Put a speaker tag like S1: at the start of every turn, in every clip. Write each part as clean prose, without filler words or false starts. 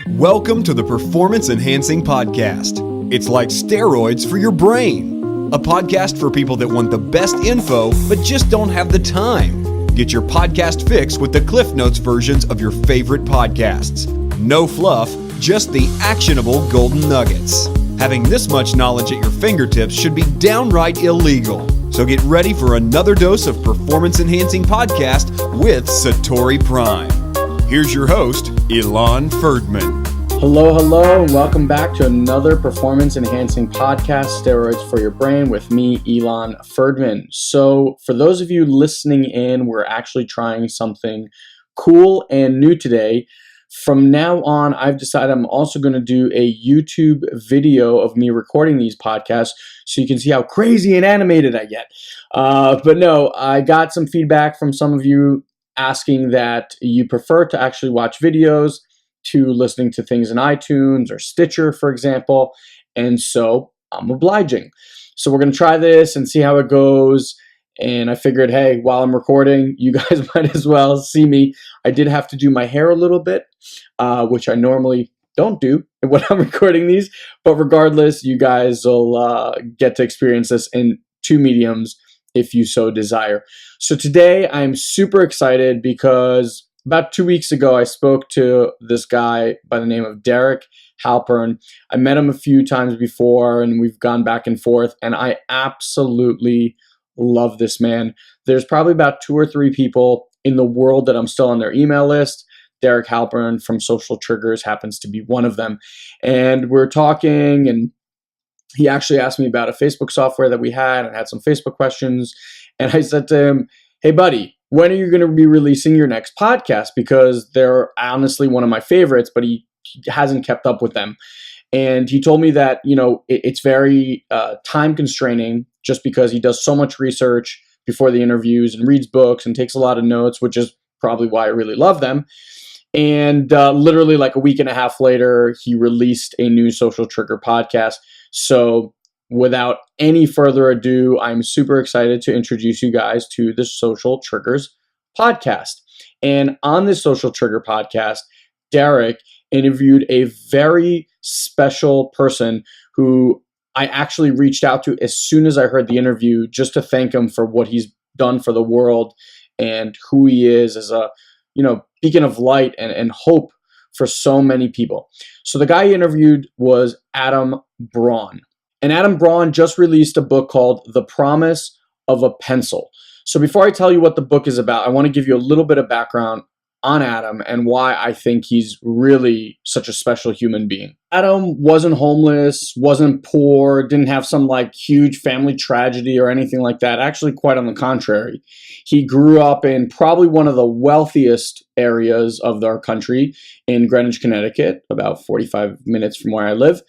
S1: Welcome to the Performance Enhancing Podcast. It's like steroids for your brain. A podcast for people that want the best info, but just don't have the time. Get your podcast fix with the Cliff Notes versions of your favorite podcasts. No fluff, just the actionable golden nuggets. Having this much knowledge at your fingertips should be downright illegal. So get ready for another dose of Performance Enhancing Podcast with Satori Prime. Here's your host, Ilan Ferdman.
S2: Hello, and welcome back to another Performance Enhancing Podcast, Steroids for Your Brain, with me, Ilan Ferdman. So for those of you listening in, we're actually trying something cool and new today. From now on, I've decided I'm also going to do a YouTube video of me recording these podcasts so you can see how crazy and animated I get. But no, I got some feedback from some of you asking that you prefer to actually watch videos to listening to things in iTunes or Stitcher, for example. And so I'm obliging. So we're going to try this and see how it goes. And I figured, hey, while I'm recording, you guys might as well see me. I did have to do my hair a little bit, which I normally don't do when I'm recording these. But regardless, you guys will get to experience this in two mediums if you so desire. So today I'm super excited because about 2 weeks ago, I spoke to this guy by the name of Derek Halpern. I met him a few times before and we've gone back and forth, and I absolutely love this man. There's probably about 2 or 3 people in the world that I'm still on their email list. Derek Halpern from Social Triggers happens to be one of them. And we're talking, and he actually asked me about a Facebook software that we had and had some Facebook questions. And I said to him, hey, buddy, when are you going to be releasing your next podcast? Because they're honestly one of my favorites, but he hasn't kept up with them. And he told me that, it's very time constraining just because he does so much research before the interviews and reads books and takes a lot of notes, which is probably why I really love them. And literally like a week and a half later, he released a new Social Trigger podcast. So without any further ado, I'm super excited to introduce you guys to the Social Triggers podcast. And on this Social Trigger podcast, Derek interviewed a very special person who I actually reached out to as soon as I heard the interview, just to thank him for what he's done for the world and who he is as a, beacon of light and hope for so many people. So the guy he interviewed was Adam Braun. And Adam Braun just released a book called The Promise of a Pencil. So before I tell you what the book is about, I want to give you a little bit of background on Adam and why I think he's really such a special human being. Adam wasn't homeless, wasn't poor, didn't have some huge family tragedy or anything like that. Actually, quite on the contrary. He grew up in probably one of the wealthiest areas of our country in Greenwich, Connecticut, about 45 minutes from where I live,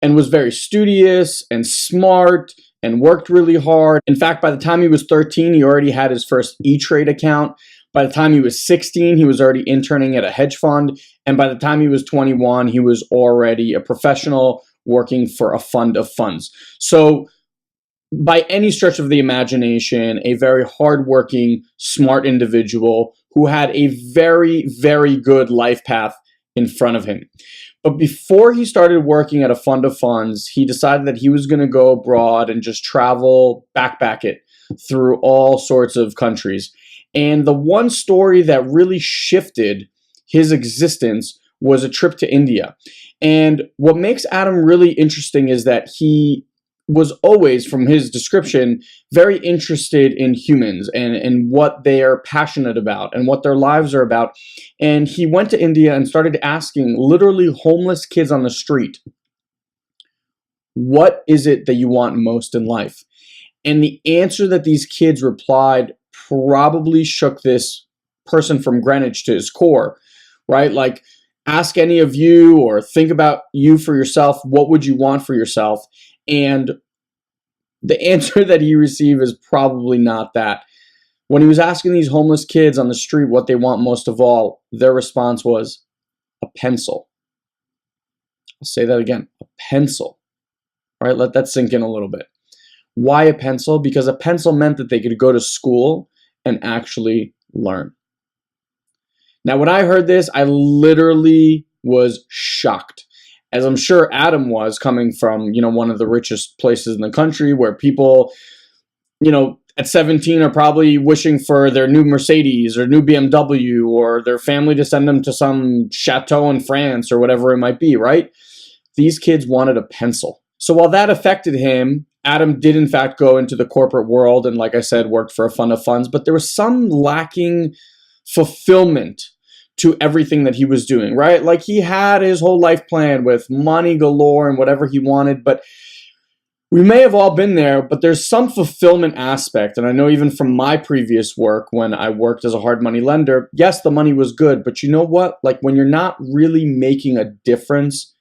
S2: and was very studious and smart and worked really hard. In fact, by the time he was 13, he already had his first E-Trade account. By the time he was 16, he was already interning at a hedge fund. And by the time he was 21, he was already a professional working for a fund of funds. So by any stretch of the imagination, a very hardworking, smart individual who had a very, very good life path in front of him. But before he started working at a fund of funds, he decided that he was going to go abroad and just travel, backpack it through all sorts of countries. And the one story that really shifted his existence was a trip to India. And what makes Adam really interesting is that he was always, from his description, very interested in humans and what they are passionate about and what their lives are about. And he went to India and started asking literally homeless kids on the street, what is it that you want most in life? And the answer that these kids replied probably shook this person from Greenwich to his core, right? Ask any of you or think about you for yourself. What would you want for yourself? And the answer that he received is probably not that. When he was asking these homeless kids on the street what they want most of all, their response was a pencil. I'll say that again, a pencil. All right, let that sink in a little bit. Why a pencil? Because a pencil meant that they could go to school and actually learn. Now, when I heard this, I literally was shocked, as I'm sure Adam was, coming from, one of the richest places in the country where people, at 17 are probably wishing for their new Mercedes or new BMW or their family to send them to some chateau in France or whatever it might be, right? These kids wanted a pencil. So while that affected him, Adam did in fact go into the corporate world and, like I said, worked for a fund of funds, but there was some lacking fulfillment to everything that he was doing, right? Like, he had his whole life plan with money galore and whatever he wanted, but we may have all been there, but there's some fulfillment aspect. And I know even from my previous work, when I worked as a hard money lender, yes, the money was good, but you know what? Like, when you're not really making a difference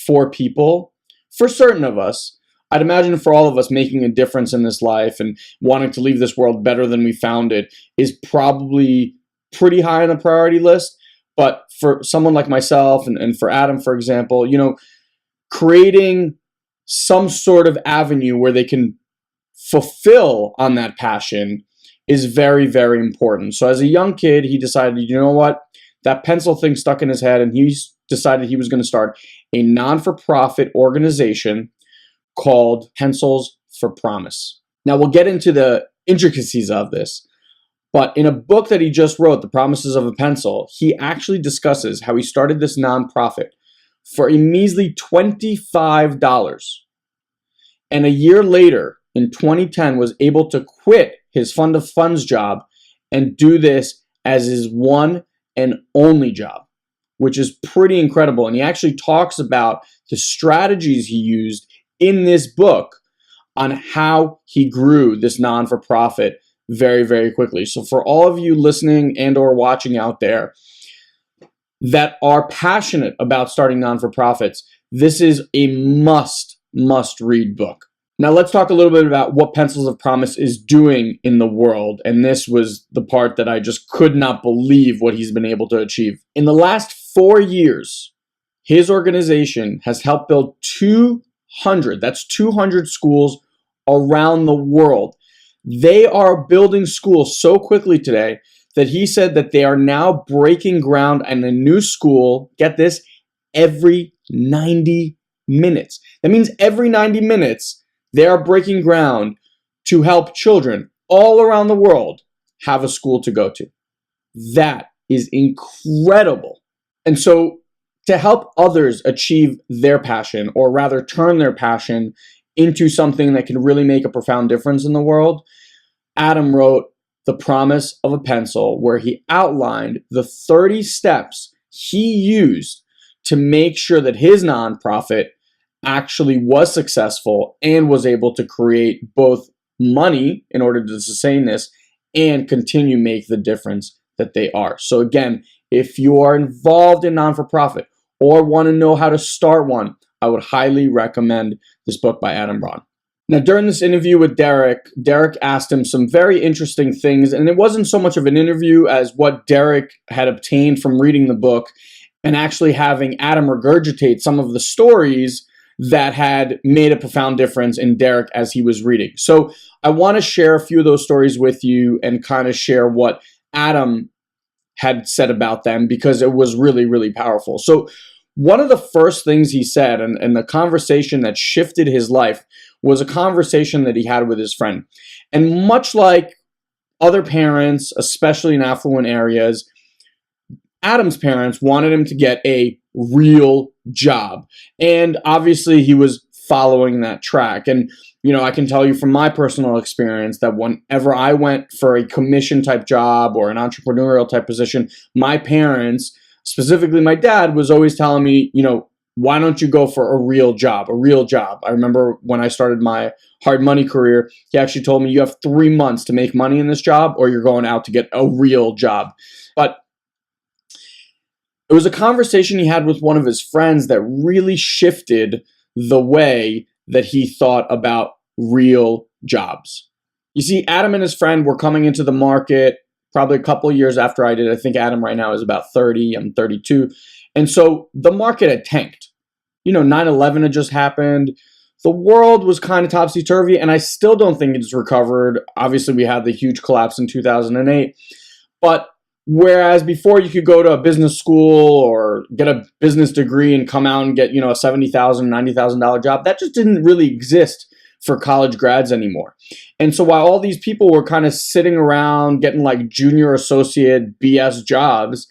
S2: for people, for certain of us, I'd imagine for all of us, making a difference in this life and wanting to leave this world better than we found it is probably pretty high on the priority list. But for someone like myself and for Adam, for example, creating some sort of avenue where they can fulfill on that passion is very, very important. So as a young kid, he decided, you know what? That pencil thing stuck in his head, and he decided he was going to start a non-for-profit organization called Pencils for Promise. Now, we'll get into the intricacies of this, but in a book that he just wrote, The Promises of a Pencil, he actually discusses how he started this nonprofit for a measly $25. And a year later, in 2010, was able to quit his fund of funds job and do this as his one and only job, which is pretty incredible. And he actually talks about the strategies he used in this book on how he grew this non-for-profit very, very quickly. So for all of you listening and or watching out there that are passionate about starting non-for-profits, this is a must read book. Now let's talk a little bit about what Pencils of Promise is doing in the world. And this was the part that I just could not believe what he's been able to achieve. In the last 4 years, his organization has helped build 200 schools around the world. They are building schools so quickly today that he said that they are now breaking ground on a new school, get this, every 90 minutes. That means every 90 minutes, they are breaking ground to help children all around the world have a school to go to. That is incredible. And so to help others achieve their passion, or rather turn their passion into something that can really make a profound difference in the world, Adam wrote The Promise of a Pencil, where he outlined the 30 steps he used to make sure that his nonprofit actually was successful and was able to create both money in order to sustain this and continue make the difference that they are. So again, if you are involved in non-for-profit or want to know how to start one, I would highly recommend this book by Adam Braun. Now, during this interview with Derek asked him some very interesting things, and it wasn't so much of an interview as what Derek had obtained from reading the book and actually having Adam regurgitate some of the stories that had made a profound difference in Derek as he was reading. So I want to share a few of those stories with you and kind of share what Adam had said about them, because it was really, really powerful. So one of the first things he said, and the conversation that shifted his life, was a conversation that he had with his friend. And much like other parents, especially in affluent areas, Adam's parents wanted him to get a real job. And obviously he was following that track. And, I can tell you from my personal experience that whenever I went for a commission type job or an entrepreneurial type position, my parents, specifically my dad, was always telling me, why don't you go for a real job? I remember when I started my hard money career, he actually told me, you have 3 months to make money in this job, or you're going out to get a real job. But it was a conversation he had with one of his friends that really shifted the way that he thought about real jobs. You see, Adam and his friend were coming into the market probably a couple of years after I did. I think Adam right now is about 30, I'm 32. And so the market had tanked. 9/11 had just happened. The world was kind of topsy-turvy, and I still don't think it's recovered. Obviously, we had the huge collapse in 2008. But Whereas before you could go to a business school or get a business degree and come out and get, a $70,000, $90,000 job, that just didn't really exist for college grads anymore. And so while all these people were kind of sitting around getting like junior associate BS jobs,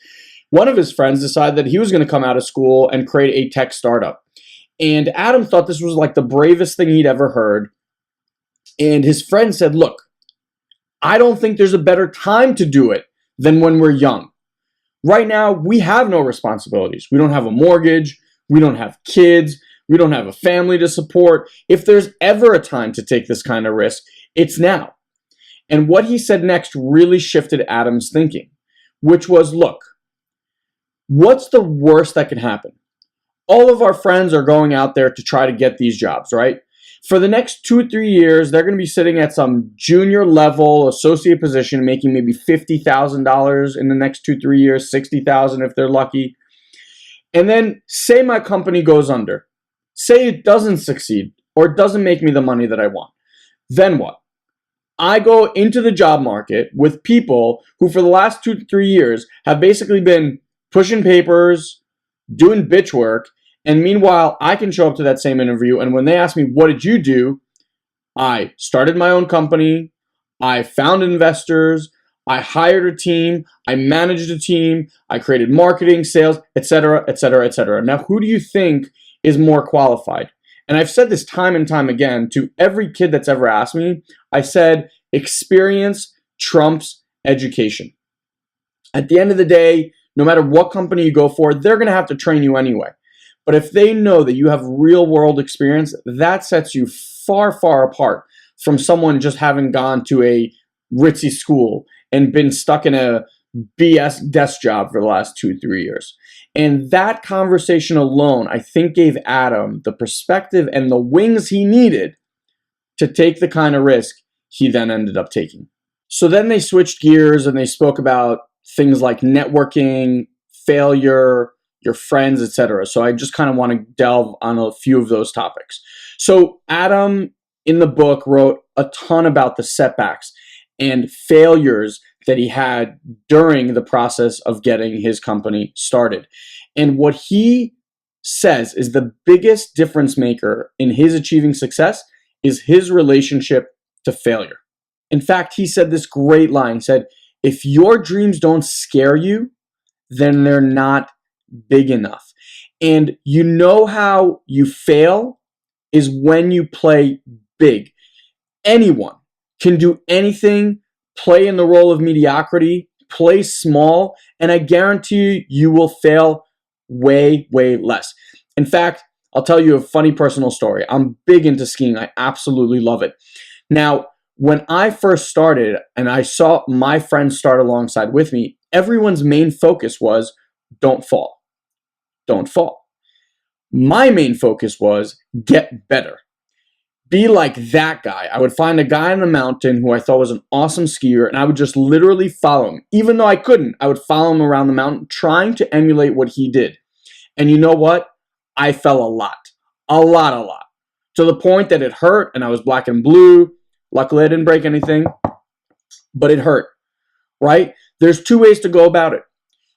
S2: one of his friends decided that he was going to come out of school and create a tech startup. And Adam thought this was like the bravest thing he'd ever heard. And his friend said, look, I don't think there's a better time to do it than when we're young. Right now, we have no responsibilities. We don't have a mortgage. We don't have kids. We don't have a family to support. If there's ever a time to take this kind of risk, it's now. And what he said next really shifted Adam's thinking, which was, look, what's the worst that can happen? All of our friends are going out there to try to get these jobs, right? For the next 2 or 3 years, they're going to be sitting at some junior level associate position, making maybe $50,000 in the next 2 or 3 years, $60,000 if they're lucky. And then say my company goes under. Say it doesn't succeed or it doesn't make me the money that I want. Then what? I go into the job market with people who for the last 2 to 3 years have basically been pushing papers, doing bitch work, and meanwhile, I can show up to that same interview, and when they ask me, what did you do? I started my own company, I found investors, I hired a team, I managed a team, I created marketing, sales, etc., etc., etc. Now, who do you think is more qualified? And I've said this time and time again to every kid that's ever asked me. I said, experience trumps education. At the end of the day, no matter what company you go for, they're going to have to train you anyway. But if they know that you have real world experience, that sets you far, far apart from someone just having gone to a ritzy school and been stuck in a BS desk job for the last 2 or 3 years. And that conversation alone, I think, gave Adam the perspective and the wings he needed to take the kind of risk he then ended up taking. So then they switched gears and they spoke about things like networking, failure, your friends, etc. So I just kind of want to delve on a few of those topics. So Adam in the book wrote a ton about the setbacks and failures that he had during the process of getting his company started. And what he says is the biggest difference maker in his achieving success is his relationship to failure. In fact, he said this great line. He said, if your dreams don't scare you, then they're not big enough. And you know how you fail is when you play big. Anyone can do anything, play in the role of mediocrity, play small, and I guarantee you, you will fail way, way less. In fact, I'll tell you a funny personal story. I'm big into skiing. I absolutely love it. Now, when I first started and I saw my friends start alongside with me, everyone's main focus was don't fall. Don't fall. My main focus was get better. Be like that guy. I would find a guy on the mountain who I thought was an awesome skier, and I would just literally follow him. Even though I couldn't, I would follow him around the mountain, trying to emulate what he did. And you know what? I fell a lot. A lot. To the point that it hurt, and I was black and blue. Luckily, I didn't break anything, but it hurt, right? There's 2 ways to go about it.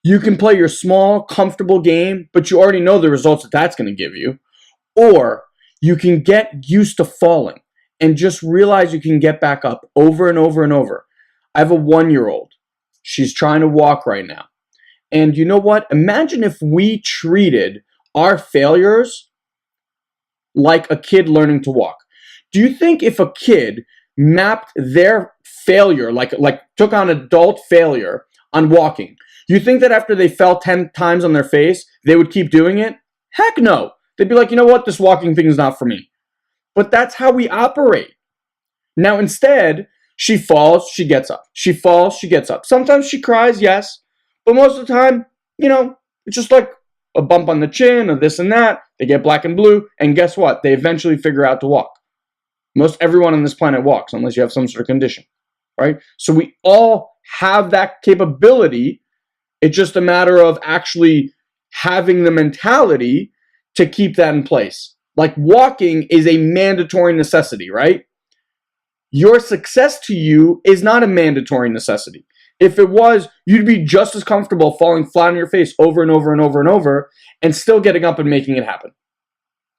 S2: You can play your small, comfortable game, but you already know the results that that's going to give you. Or you can get used to falling and just realize you can get back up over and over and over. I have a 1-year-old. She's trying to walk right now. And you know what? Imagine if we treated our failures like a kid learning to walk. Do you think if a kid mapped their failure, like took on adult failure on walking, you think that after they fell 10 times on their face, they would keep doing it? Heck no. They'd be like, you know what? This walking thing is not for me. But that's how we operate. Now, instead, she falls, she gets up. She falls, she gets up. Sometimes she cries, yes. But most of the time, it's just like a bump on the chin or this and that. They get black and blue. And guess what? They eventually figure out to walk. Most everyone on this planet walks unless you have some sort of condition, right? So we all have that capability. It's just a matter of actually having the mentality to keep that in place. Like walking is a mandatory necessity, right? Your success to you is not a mandatory necessity. If it was, you'd be just as comfortable falling flat on your face over and over and over and over and still getting up and making it happen.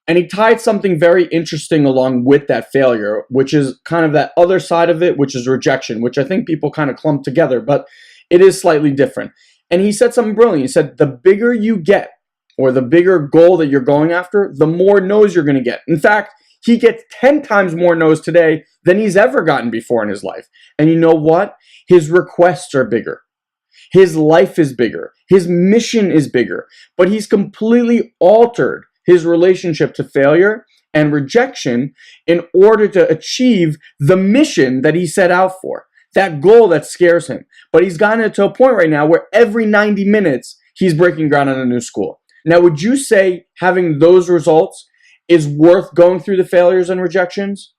S2: And he tied something very interesting along with that failure, which is kind of that other side of it, which is rejection, which I think people kind of clump together, but it is slightly different. And he said something brilliant. He said, the bigger you get, or the bigger goal that you're going after, the more no's you're going to get. In fact, he gets 10 times more no's today than he's ever gotten before in his life. And you know what? His requests are bigger. His life is bigger. His mission is bigger. But he's completely altered his relationship to failure and rejection in order to achieve the mission that he set out for, that goal that scares him. But he's gotten it to a point right now where every 90 minutes, he's breaking ground on a new school. Now, would you say having those results is worth going through the failures and rejections?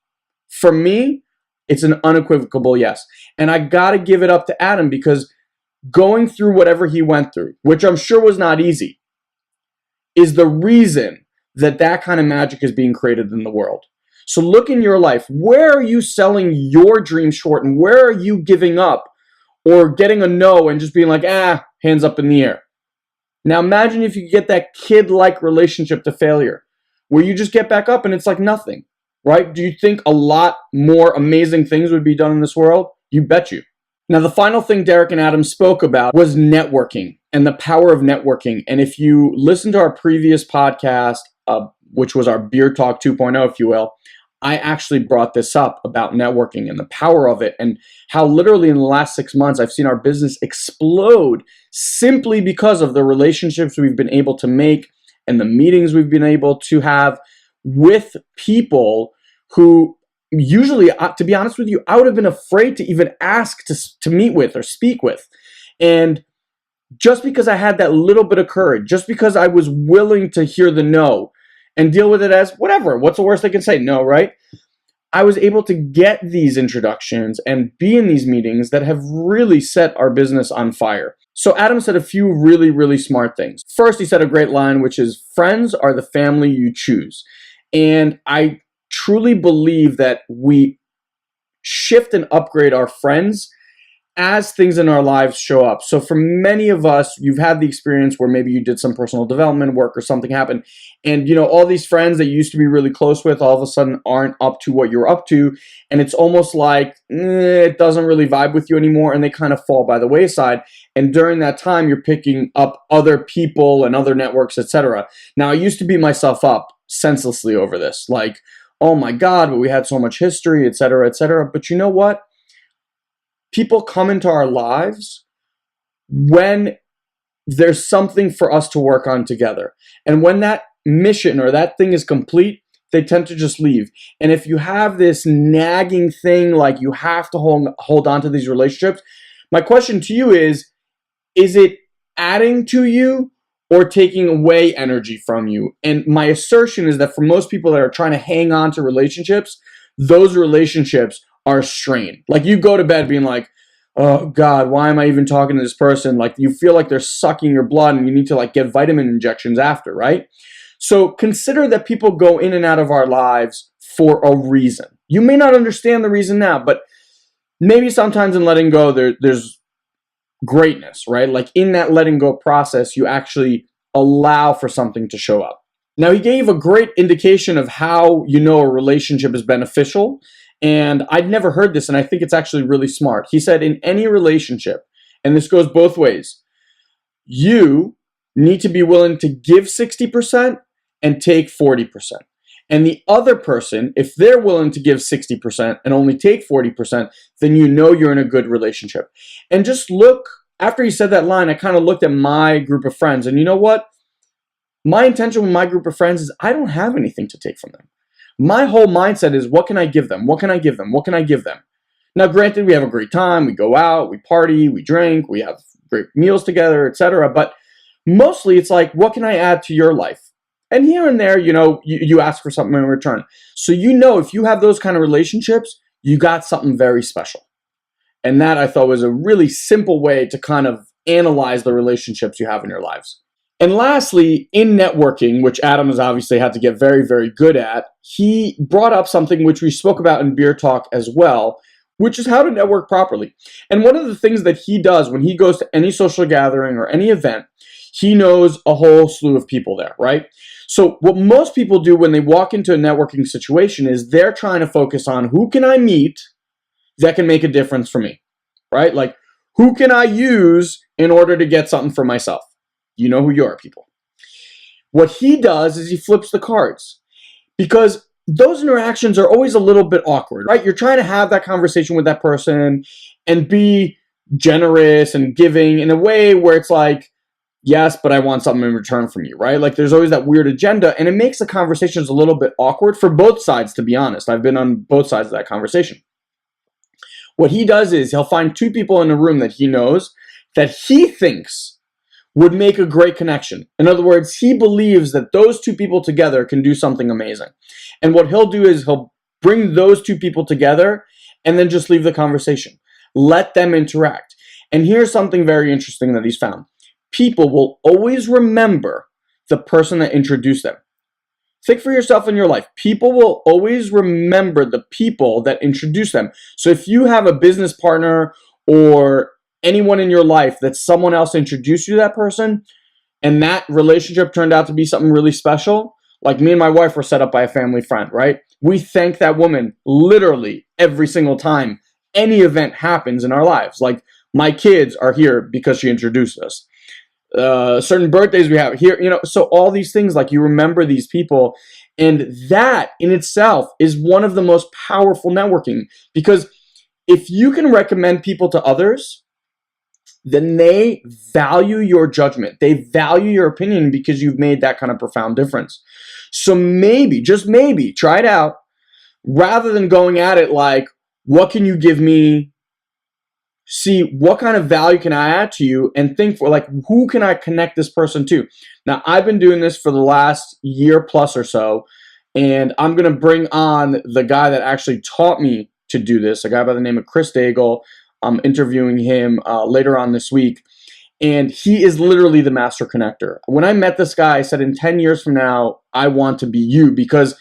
S2: For me, it's an unequivocal yes. And I got to give it up to Adam, because going through whatever he went through, which I'm sure was not easy, is the reason that that kind of magic is being created in the world. So look in your life. Where are you selling your dream short, and where are you giving up or getting a no and just being like, hands up in the air? Now imagine if you could get that kid-like relationship to failure where you just get back up and it's like nothing, right? Do you think a lot more amazing things would be done in this world? You bet you. Now, the final thing Derek and Adam spoke about was networking and the power of networking. And if you listen to our previous podcast, which was our Beer Talk 2.0, if you will, I actually brought this up about networking and the power of it, and how literally in the last 6 months, I've seen our business explode simply because of the relationships we've been able to make and the meetings we've been able to have with people who usually, to be honest with you, I would have been afraid to even ask to meet with or speak with. And just because I had that little bit of courage, just because I was willing to hear the no and deal with it as whatever, what's the worst they can say? No, right? I was able to get these introductions and be in these meetings that have really set our business on fire. So Adam said a few really, really smart things. First, he said a great line, which is, friends are the family you choose. And I truly believe that we shift and upgrade our friends as things in our lives show up. So for many of us, you've had the experience where maybe you did some personal development work or something happened, and all these friends that you used to be really close with all of a sudden aren't up to what you're up to, and it's almost like it doesn't really vibe with you anymore, and they kind of fall by the wayside. And during that time, you're picking up other people and other networks, etc. Now, I used to beat myself up senselessly over this, like, oh my God, but we had so much history, etc., etc. But you know what? People come into our lives when there's something for us to work on together. And when that mission or that thing is complete, they tend to just leave. And if you have this nagging thing, like you have to hold on to these relationships, my question to you is it adding to you or taking away energy from you? And my assertion is that for most people that are trying to hang on to relationships, those relationships are strained. Like you go to bed being like, oh God, why am I even talking to this person? Like you feel like they're sucking your blood and you need to like get vitamin injections after, right? So consider that people go in and out of our lives for a reason. You may not understand the reason now, but maybe sometimes in letting go, there's greatness, right? Like in that letting go process, you actually allow for something to show up. Now, he gave a great indication of how a relationship is beneficial. And I'd never heard this, and I think it's actually really smart. He said, in any relationship, and this goes both ways, you need to be willing to give 60% and take 40%. And the other person, if they're willing to give 60% and only take 40%, then you're in a good relationship. And just look, after he said that line, I kind of looked at my group of friends, and you know what? My intention with my group of friends is I don't have anything to take from them. My whole mindset is, what can I give them? What can I give them? What can I give them? Now, granted, we have a great time. We go out, we party, we drink, we have great meals together, etc. But mostly it's like, what can I add to your life? And here and there, you ask for something in return. So if you have those kind of relationships, you got something very special. And that I thought was a really simple way to kind of analyze the relationships you have in your lives. And lastly, in networking, which Adam has obviously had to get very, very good at, he brought up something which we spoke about in Beer Talk as well, which is how to network properly. And one of the things that he does when he goes to any social gathering or any event, he knows a whole slew of people there, right? So what most people do when they walk into a networking situation is they're trying to focus on who can I meet that can make a difference for me, right? Like, who can I use in order to get something for myself? You know who you are, people. What he does is he flips the cards, because those interactions are always a little bit awkward, right? You're trying to have that conversation with that person and be generous and giving in a way where it's like, yes, but I want something in return from you, right? Like, there's always that weird agenda, and it makes the conversations a little bit awkward for both sides, to be honest. I've been on both sides of that conversation. What he does is he'll find two people in a room that he knows that he thinks would make a great connection. In other words, he believes that those two people together can do something amazing. And what he'll do is he'll bring those two people together and then just leave the conversation. Let them interact. And here's something very interesting that he's found. People will always remember the person that introduced them. Think for yourself in your life. People will always remember the people that introduced them. So if you have a business partner or anyone in your life that someone else introduced you to that person, and that relationship turned out to be something really special, like me and my wife were set up by a family friend, right? We thank that woman literally every single time any event happens in our lives. Like, my kids are here because she introduced us. Certain birthdays we have here, so all these things, like, you remember these people, and that in itself is one of the most powerful networking, because if you can recommend people to others, then they value your judgment. They value your opinion because you've made that kind of profound difference. So maybe, just maybe, try it out, rather than going at it like, what can you give me? See, what kind of value can I add to you? And think for, like, who can I connect this person to? Now, I've been doing this for the last year plus or so, and I'm going to bring on the guy that actually taught me to do this, a guy by the name of Chris Daigle. I'm interviewing him later on this week, and he is literally the master connector. When I met this guy, I said, in 10 years from now, I want to be you, because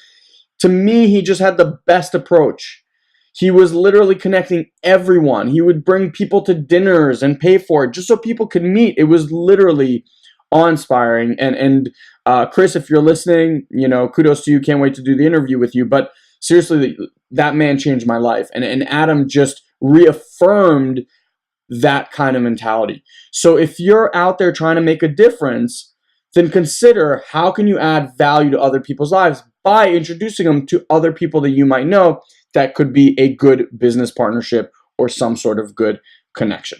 S2: to me, he just had the best approach. He was literally connecting everyone. He would bring people to dinners and pay for it just so people could meet. It was literally awe-inspiring. And Chris, if you're listening, kudos to you. Can't wait to do the interview with you. But seriously, that man changed my life. And Adam just reaffirmed that kind of mentality. So if you're out there trying to make a difference, then consider, how can you add value to other people's lives by introducing them to other people that you might know that could be a good business partnership or some sort of good connection.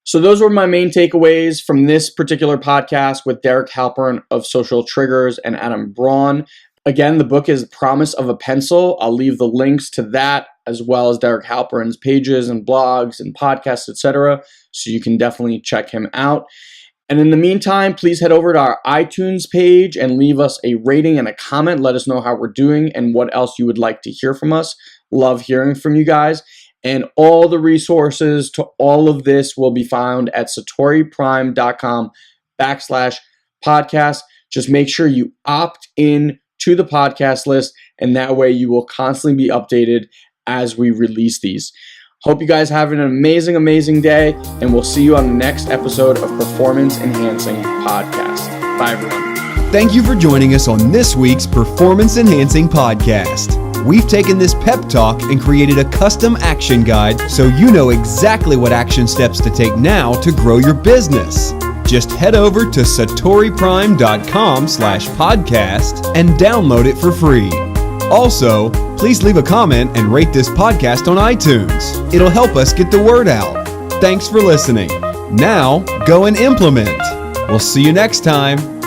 S2: So those were my main takeaways from this particular podcast with Derek Halpern of Social Triggers and Adam Braun. Again, the book is Promise of a Pencil. I'll leave the links to that, as well as Derek Halpern's pages and blogs and podcasts, etc. So you can definitely check him out. And in the meantime, please head over to our iTunes page and leave us a rating and a comment. Let us know how we're doing and what else you would like to hear from us. Love hearing from you guys. And all the resources to all of this will be found at satoriprime.com/podcast. Just make sure you opt in to the podcast list, and that way you will constantly be updated as we release these. Hope you guys have an amazing, amazing day, and we'll see you on the next episode of Performance Enhancing Podcast. Bye, everyone.
S1: Thank you for joining us on this week's Performance Enhancing Podcast. We've taken this pep talk and created a custom action guide so you know exactly what action steps to take now to grow your business. Just head over to satoriprime.com/podcast and download it for free. Also, please leave a comment and rate this podcast on iTunes. It'll help us get the word out. Thanks for listening. Now, go and implement. We'll see you next time.